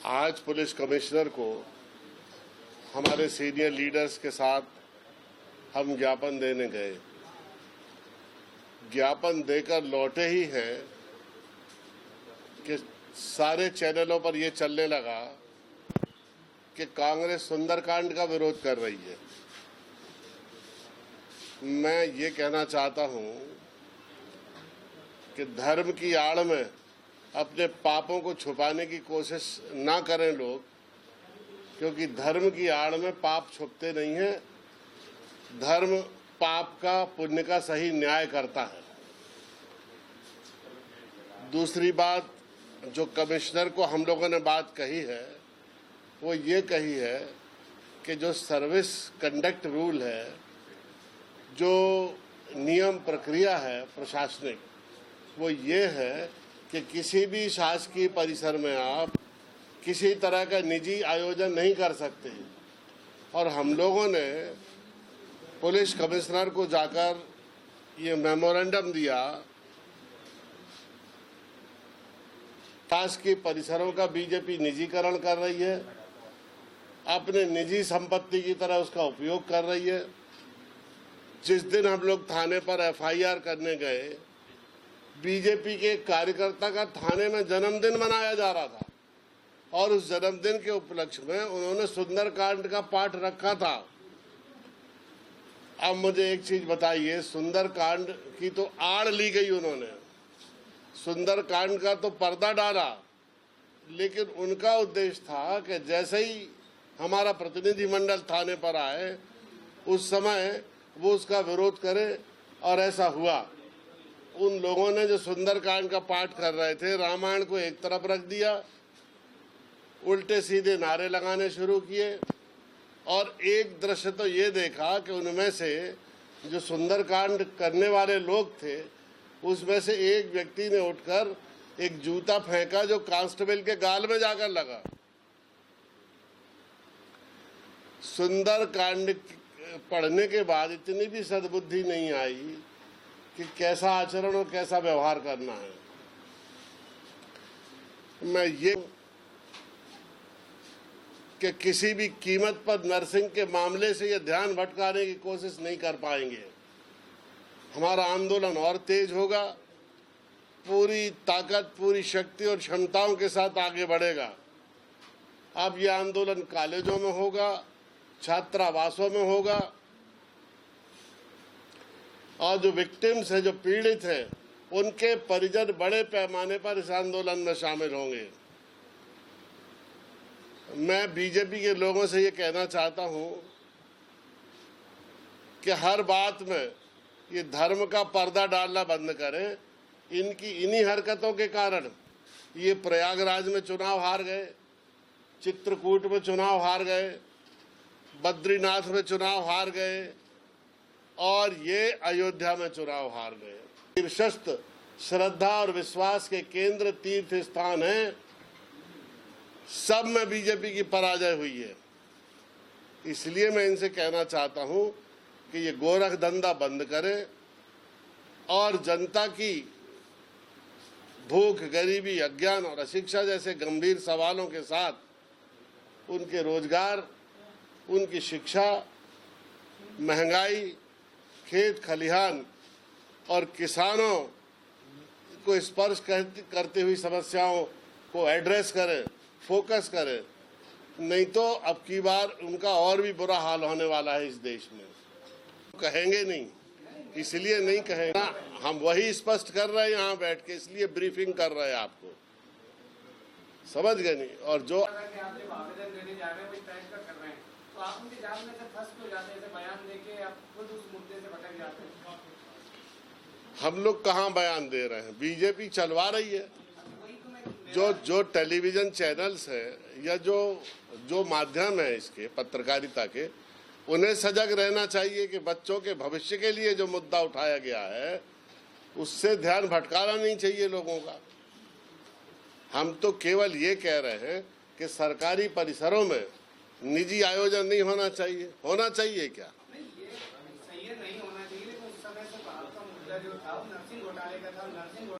आज police commissioner को हमारे सीनियर लीडर्स के साथ हम ज्ञापन देने गए। ज्ञापन देकर लौटे ही हैं कि सारे चैनलों पर यह चलने लगा कि कांग्रेस सुंदरकांड का विरोध कर रही है। मैं ये कहना चाहता हूं कि धर्म की आड़ में अपने पापों को छुपाने की कोशिश ना करें लोग, क्योंकि धर्म की आड़ में पाप छुपते नहीं हैं। धर्म पाप का पुण्य का सही न्याय करता है। दूसरी बात जो कमिश्नर को हम लोगों ने बात कही है वो ये कही है कि जो सर्विस कंडक्ट रूल है, जो नियम प्रक्रिया है प्रशासनिक, वो ये है कि किसी भी शासकीय परिसर में आप किसी तरह का निजी आयोजन नहीं कर सकते। और हम लोगों ने पुलिस कमिश्नर को जाकर ये मेमोरेंडम दिया, शासकीय परिसरों का बीजेपी निजीकरण कर रही है, अपने निजी संपत्ति की तरह उसका उपयोग कर रही है। जिस दिन हम लोग थाने पर एफआईआर करने गए, बीजेपी के कार्यकर्ता का थाने में जन्मदिन मनाया जा रहा था और उस जन्मदिन के उपलक्ष्य में उन्होंने सुंदरकांड का पाठ रखा था। अब मुझे एक चीज बताइए, सुंदरकांड की तो आड़ ली गई, उन्होंने सुंदरकांड का तो पर्दा डाला, लेकिन उनका उद्देश्य था कि जैसे ही हमारा प्रतिनिधिमंडल थाने पर आए उस समय वो उसका विरोध करे, और ऐसा हुआ। उन लोगों ने जो सुंदरकांड का पाठ कर रहे थे, रामायण को एक तरफ रख दिया, उल्टे सीधे नारे लगाने शुरू किए। और एक दृश्य तो ये देखा कि उनमें से जो सुंदरकांड करने वाले लोग थे, उसमें से एक व्यक्ति ने उठकर एक जूता फेंका जो कांस्टेबल के गाल में जाकर लगा। सुंदरकांड पढ़ने के बाद इतनी भी सद्बुद्धि नहीं आई कि कैसा आचरण और कैसा व्यवहार करना है। मैं ये कि किसी भी कीमत पर नरसिंह के मामले से ये ध्यान भटकाने की कोशिश नहीं कर पाएंगे। हमारा आंदोलन और तेज होगा, पूरी ताकत, पूरी शक्ति और क्षमताओं के साथ आगे बढ़ेगा। अब ये आंदोलन कॉलेजों में होगा, छात्रावासों में होगा, और जो विक्टिम्स हैं, जो पीड़ित हैं, उनके परिजन बड़े पैमाने पर इस आंदोलन में शामिल होंगे। मैं बीजेपी के लोगों से ये कहना चाहता हूं कि हर बात में ये धर्म का पर्दा डालना बंद करें। इनकी इन्हीं हरकतों के कारण ये प्रयागराज में चुनाव हार गए, चित्रकूट में चुनाव हार गए, बद्रीनाथ में चुनाव हार गए, और ये अयोध्या में चुनाव हार गए। शीर्षस्थ श्रद्धा और विश्वास के केंद्र तीर्थ स्थान हैं, सब में बीजेपी की पराजय हुई है। इसलिए मैं इनसे कहना चाहता हूं कि ये गोरख धंधा बंद करें और जनता की भूख, गरीबी, अज्ञान और अशिक्षा जैसे गंभीर सवालों के साथ उनके रोजगार, उनकी शिक्षा, महंगाई, खेत खलिहान और किसानों को स्पर्श करती हुई समस्याओं को एड्रेस करें, फोकस करें। नहीं तो अब की बार उनका और भी बुरा हाल होने वाला है इस देश में। कहेंगे नहीं, इसलिए नहीं कहेंगे, हम वही स्पष्ट कर रहे हैं यहाँ बैठ के, इसलिए ब्रीफिंग कर रहे हैं आपको, समझ गए नहीं। और जो आवेदन देने जा रहे हैं तो आप उनके जाल में से फंस क्यों जाते हैं? बयान देके आप खुद उस मुद्दे से भटक जाते हैं। हम लोग कहाँ बयान दे रहे हैं? बीजेपी चलवा रही है। जो टेलीविजन चैनल्स है या जो माध्यम है इसके पत्रकारिता के, उन्हें सजग रहना चाहिए कि बच्चों के भविष्य के लिए जो मुद्दा उठाया गया है उससे ध्यान भटकाना नहीं चाहिए लोगों का। हम तो केवल ये कह रहे हैं कि सरकारी परिसरों में निजी आयोजन नहीं होना चाहिए। होना चाहिए क्या? सही नहीं होना चाहिए, लेकिन उस समय से मुद्दा जो था नरसिंह घोटाले का था। नरसिंह